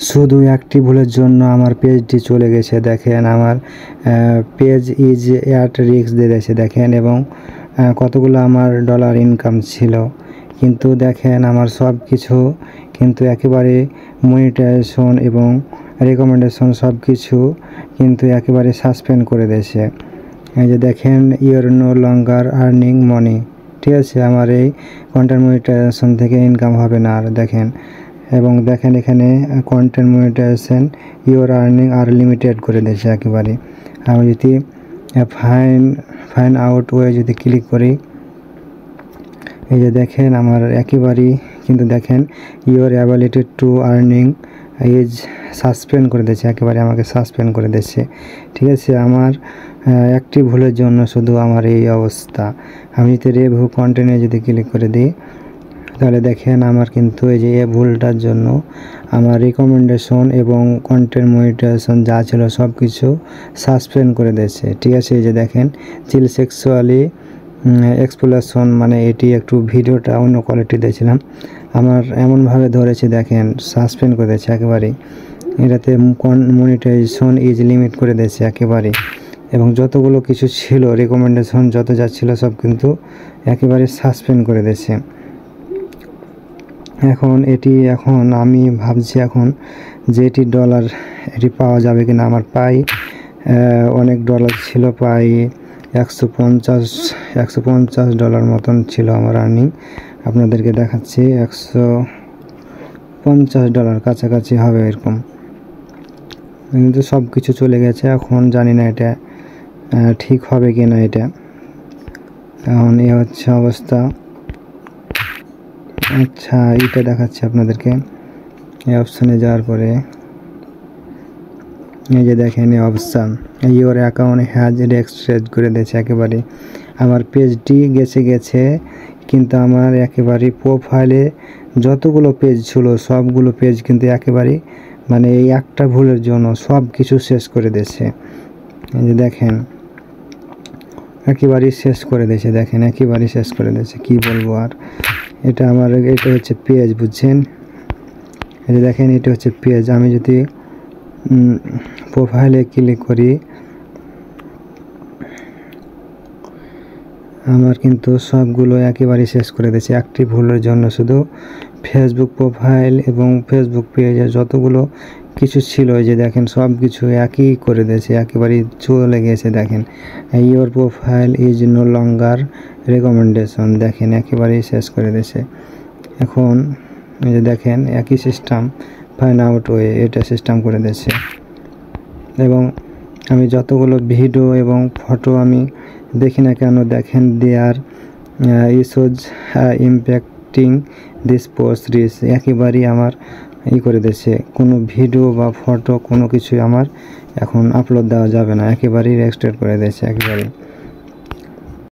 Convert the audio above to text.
শুধু একটি ভুলের জন্য আমার পেজটি চলে গেছে। দেখেন আমার পেজ ইজ অ্যাট রিস্ক দিয়ে দিয়েছে দেখেন, এবং কতগুলো আমার ডলার ইনকাম ছিল। কিন্তু দেখেন আমার সব কিছু কিন্তু একেবারে মনিটাইজেশন এবং রেকমেন্ডেশন সব কিছু কিন্তু একেবারে সাসপেন্ড করে দিয়েছে। এই যে দেখেন your no longer earning money, ঠিক আছে, আমার এই কন্টেন্ট মনিটাইজেশন থেকে ইনকাম হবে না আর। দেখেন এবং দেখেন এখানে কন্টেন্ট মনিটাইজেশন ইউর আর্নিং আর লিমিটেড করে দিয়েছে একেবারে। আমি যদি ফাইন আউট ওয়ে যদি ক্লিক করি, এই যে দেখেন আমার একেবারেই কিন্তু দেখেন your ability to earning is suspend করে দিয়েছে, একেবারে আমাকে সাসপেন্ড করে দিয়েছে। ঠিক আছে, আমার একটি ভুলের জন্য শুধু আমার এই অবস্থা। আমি যদি রিভিউ কন্টেন্টে যদি ক্লিক করে দিই, তাহলে দেখেন আমার কিন্তু এই যে এই ভুলটার জন্য আমার রিকমেন্ডেশন এবং কন্টেন্ট মনিটাইজেশন যা ছিল সব কিছু সাসপেন্ড করে দিয়েছে। ঠিক আছে, এই যে দেখেন চিল সেক্সুয়ালি এক্সপ্লোশন, মানে এটি একটু ভিডিওটা অন্য কোয়ালিটি দিয়েছিলাম, আমার এমনভাবে ধরেছে দেখেন সাসপেন্ড করে দিয়েছে একেবারেই। এটাতে মনিটাইজেশন ইজ লিমিট করে দিয়েছে একেবারে, এবং যতগুলো কিছু ছিল রিকমেন্ডেশন যত যা ছিল সব কিন্তু একেবারে সাসপেন্ড করে দিয়েছে। এখন আমি ভাবছি এখন যে এটি ডলার এটি পাওয়া যাবে কিনা। আমার প্রায় অনেক ডলার ছিল, প্রায় 150 ডলার মতন ছিল আমার আর্নিং। আপনাদেরকে দেখাচ্ছি 150 ডলার কাছাকাছি হবে এরকম, কিন্তু সব কিছু চলে গেছে। এখন জানি না এটা ঠিক হবে কি না। এটা এখন এ হচ্ছে অবস্থা। আচ্ছা, এটা দেখাচ্ছি আপনাদেরকে। এই অপশানে যাওয়ার পরে এই যে দেখেন এই option your account has registered করে দিয়েছে একেবারে। আমার পেজটি গেছে, কিন্তু আমার একেবারে প্রোফাইলে যতগুলো পেজ ছিল সবগুলো পেজ কিন্তু একেবারে মানে এই একটা ভুলের জন্য সব কিছু শেষ করে দিয়েছে। এই যে দেখেন একেবারেই শেষ করে দিয়েছে, দেখেন একেবারেই শেষ করে দিয়েছে, কি বলবো আর। এটা হচ্ছে পেজ, বুঝছেন। এই যে দেখেন এটা হচ্ছে পেজ। আমি যদি প্রোফাইলে ক্লিক করি, আমার কিন্তু সবগুলো একেবারে শেষ করে দিয়েছে একটি ভুলের জন্য। শুধু ফেসবুক প্রোফাইল এবং ফেসবুক পেজে যতগুলো কিছু ছিল এই যে দেখেন সব কিছু একই করে দিয়েছে, একেবারেই চলে গেছে। দেখেন your profile is no longer recommendation, দেখেন একেবারেই শেষ করে দিয়েছে। এখন এই যে দেখেন একই সিস্টেম ফাইন আউট ওয়ে এটা সিস্টেম করে দিয়েছে, এবং আমি যতগুলো ভিডিও এবং ফটো আমি দেখি না কেন দেখেন there issues impacting this post reach, একেবারেই আমার করে দিয়েছে। কোনো ভিডিও বা ফটো কোনো কিছুই আমার এখন আপলোড দেওয়া যাবে না, একেবারেই রেস্ট্রিক্ট করে দিয়েছে একেবারেই।